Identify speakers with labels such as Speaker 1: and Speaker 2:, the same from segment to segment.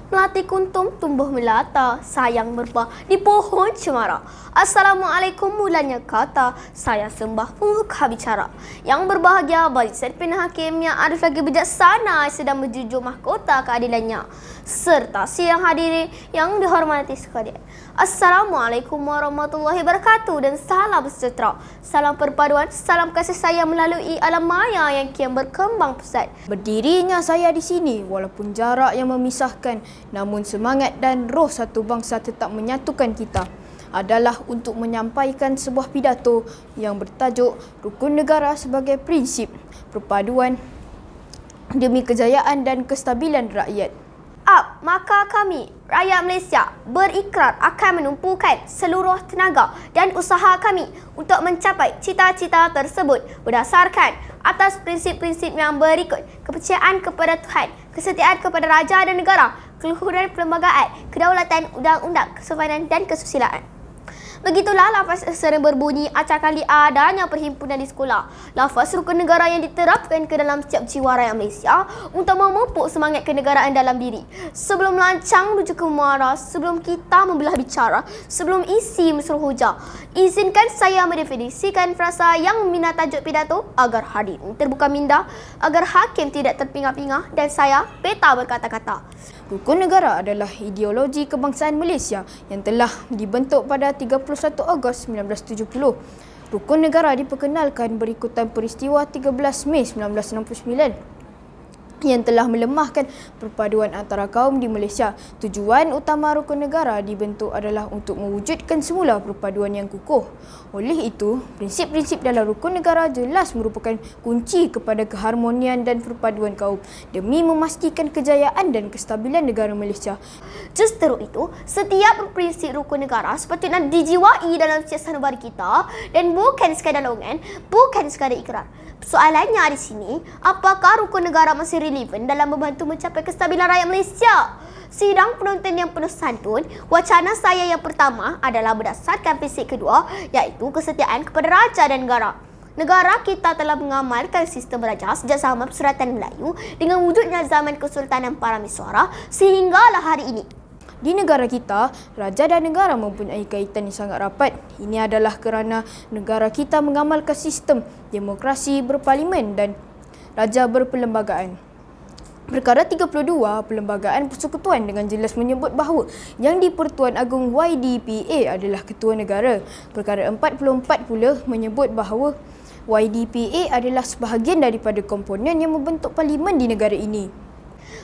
Speaker 1: melati kuntum tumbuh melata, sayang berbuah di pohon cemara. Assalamualaikum mulanya kata, saya sembah pembuka bicara. Yang berbahagia bagi Serpina Hakim yang arif lagi bijaksana sedang menjunjung mahkota keadilannya. Serta siang hadiri yang dihormati sekalian. Assalamualaikum warahmatullahi wabarakatuh dan salam sejahtera. Salam perpaduan, salam kasih sayang melalui alam maya yang kian berkembang pesat.
Speaker 2: Berdirinya saya di sini walaupun jarak yang memisahkan, namun semangat dan roh satu bangsa tetap menyatukan kita adalah untuk menyampaikan sebuah pidato yang bertajuk Rukun Negara sebagai Prinsip Perpaduan demi Kejayaan dan Kestabilan Rakyat.
Speaker 1: Maka kami, rakyat Malaysia, berikrar akan menumpukan seluruh tenaga dan usaha kami untuk mencapai cita-cita tersebut berdasarkan atas prinsip-prinsip yang berikut: kepercayaan kepada Tuhan, kesetiaan kepada raja dan negara, keluhuran perlembagaan, kedaulatan undang-undang, kesopanan dan kesusilaan. Begitulah lafaz sering berbunyi acap kali adanya perhimpunan di sekolah. Lafaz rukun negara yang diterapkan ke dalam setiap jiwa rakyat Malaysia untuk memupuk semangat kenegaraan dalam diri. Sebelum melancang menuju ke muara, sebelum kita membelah bicara, sebelum isi mesra hujah, izinkan saya mendefinisikan frasa yang meminat tajuk pidato agar hadirin terbuka minda, agar hakim tidak terpingah-pingah dan saya peta berkata-kata.
Speaker 2: Rukun Negara adalah ideologi kebangsaan Malaysia yang telah dibentuk pada 31 Ogos 1970. Rukun Negara diperkenalkan berikutan peristiwa 13 Mei 1969 yang telah melemahkan perpaduan antara kaum di Malaysia. Tujuan utama Rukun Negara dibentuk adalah untuk mewujudkan semula perpaduan yang kukuh. Oleh itu, prinsip-prinsip dalam Rukun Negara jelas merupakan kunci kepada keharmonian dan perpaduan kaum demi memastikan kejayaan dan kestabilan negara Malaysia.
Speaker 1: Justru itu, setiap prinsip Rukun Negara sepatutnya dijiwai dalam setiap sanubari kita dan bukan sekadar longan, bukan sekadar ikrar. Soalannya di sini, apakah Rukun Negara masih relevan dalam membantu mencapai kestabilan rakyat Malaysia? Sidang penonton yang penuh santun, wacana saya yang pertama adalah berdasarkan prinsip kedua, iaitu kesetiaan kepada raja dan negara. Negara kita telah mengamalkan sistem raja sejak zaman Persuratan Melayu dengan wujudnya zaman Kesultanan Parameswara sehinggalah hari ini.
Speaker 2: Di negara kita, raja dan negara mempunyai kaitan yang sangat rapat. Ini adalah kerana negara kita mengamalkan sistem demokrasi berparlimen dan raja berperlembagaan. Perkara 32 Perlembagaan Persekutuan dengan jelas menyebut bahawa Yang di-Pertuan Agong YDPA adalah ketua negara. Perkara 44 pula menyebut bahawa YDPA adalah sebahagian daripada komponen yang membentuk parlimen di negara ini.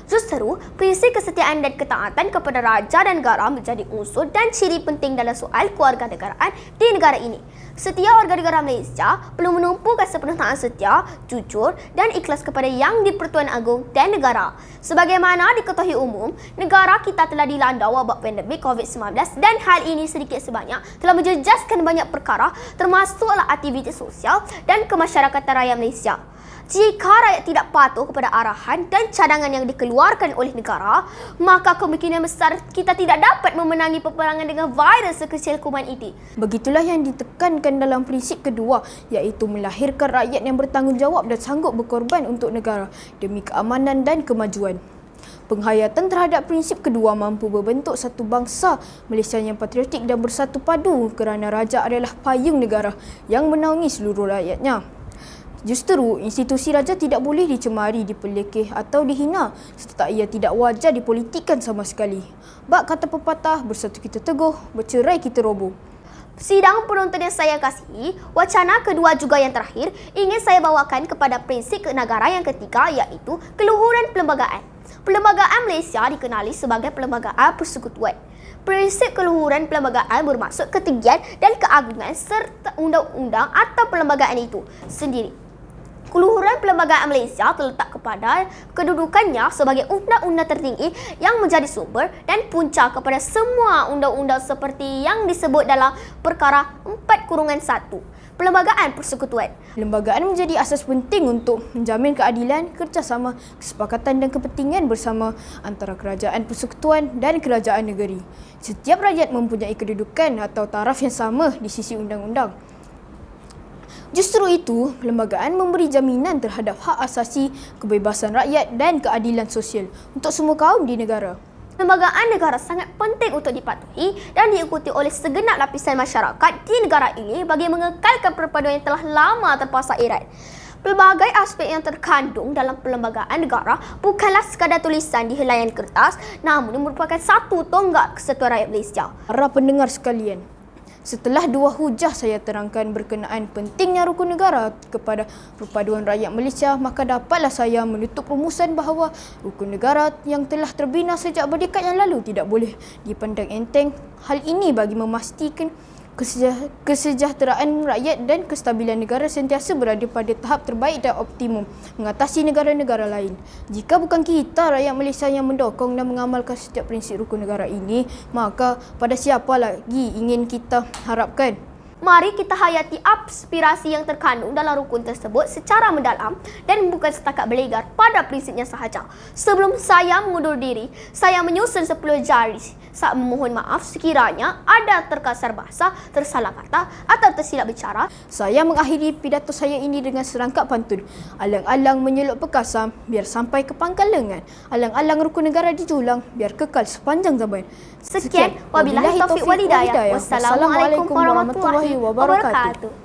Speaker 1: Justru, prinsip kesetiaan dan ketaatan kepada raja dan negara menjadi unsur dan ciri penting dalam soal kewarganegaraan di negara ini. Setiap warga negara Malaysia perlu menumpukan sepenuh taat setia, jujur dan ikhlas kepada Yang di-Pertuan Agong dan negara. Sebagaimana diketahui umum, negara kita telah dilanda wabak pandemik COVID-19 dan hal ini sedikit sebanyak telah menjejaskan banyak perkara termasuklah aktiviti sosial dan kemasyarakatan rakyat Malaysia. Jika rakyat tidak patuh kepada arahan dan cadangan yang dikeluarkan oleh negara, maka kemungkinan besar kita tidak dapat memenangi peperangan dengan virus sekecil kuman itu.
Speaker 2: Begitulah yang ditekankan dalam prinsip kedua, iaitu melahirkan rakyat yang bertanggungjawab dan sanggup berkorban untuk negara demi keamanan dan kemajuan. Penghayatan terhadap prinsip kedua mampu membentuk satu bangsa Malaysia yang patriotik dan bersatu padu kerana raja adalah payung negara yang menaungi seluruh rakyatnya. Justru, institusi raja tidak boleh dicemari, dipelekeh atau dihina serta ia tidak wajar dipolitikkan sama sekali. Bak kata pepatah, bersatu kita teguh, bercerai kita roboh.
Speaker 1: Sidang penonton yang saya kasihi, wacana kedua juga yang terakhir ingin saya bawakan kepada prinsip negara yang ketiga, iaitu keluhuran perlembagaan. Perlembagaan Malaysia dikenali sebagai perlembagaan persekutuan. Prinsip keluhuran perlembagaan bermaksud ketinggian dan keagungan serta undang-undang atau perlembagaan itu sendiri. Keluhuran perlembagaan Malaysia terletak kepada kedudukannya sebagai undang-undang tertinggi yang menjadi sumber dan punca kepada semua undang-undang seperti yang disebut dalam perkara 4-1 Perlembagaan Persekutuan.
Speaker 2: Perlembagaan menjadi asas penting untuk menjamin keadilan, kerjasama, kesepakatan dan kepentingan bersama antara kerajaan persekutuan dan kerajaan negeri. Setiap rakyat mempunyai kedudukan atau taraf yang sama di sisi undang-undang. Justru itu, perlembagaan memberi jaminan terhadap hak asasi, kebebasan rakyat dan keadilan sosial untuk semua kaum di negara.
Speaker 1: Perlembagaan negara sangat penting untuk dipatuhi dan diikuti oleh segenap lapisan masyarakat di negara ini bagi mengekalkan perpaduan yang telah lama terpaksa erat. Pelbagai aspek yang terkandung dalam perlembagaan negara bukanlah sekadar tulisan di helaian kertas, namun merupakan satu tonggak kesatuan rakyat Malaysia.
Speaker 2: Para pendengar sekalian, setelah dua hujah saya terangkan berkenaan pentingnya rukun negara kepada perpaduan rakyat Malaysia, maka dapatlah saya menutup rumusan bahawa rukun negara yang telah terbina sejak berdekad yang lalu tidak boleh dipandang enteng. Hal ini bagi memastikan kesejahteraan rakyat dan kestabilan negara sentiasa berada pada tahap terbaik dan optimum mengatasi negara-negara lain. Jika bukan kita, rakyat Malaysia, yang mendokong dan mengamalkan setiap prinsip rukun negara ini, maka pada siapa lagi ingin kita harapkan?
Speaker 1: Mari kita hayati aspirasi yang terkandung dalam rukun tersebut secara mendalam dan bukan setakat berlegar pada prinsipnya sahaja. Sebelum saya mengundur diri, saya menyusun 10 jari saat memohon maaf sekiranya ada terkasar bahasa, tersalah kata atau tersilap bicara.
Speaker 2: Saya mengakhiri pidato saya ini dengan serangkap pantun. Alang-alang menyeluk perkasa biar sampai ke pangkal lengan. Alang-alang rukun negara dijulang biar kekal sepanjang zaman.
Speaker 1: Sekian, wabillahi taufiq wal hidayah. Wassalamualaikum warahmatullahi wabarakatuh.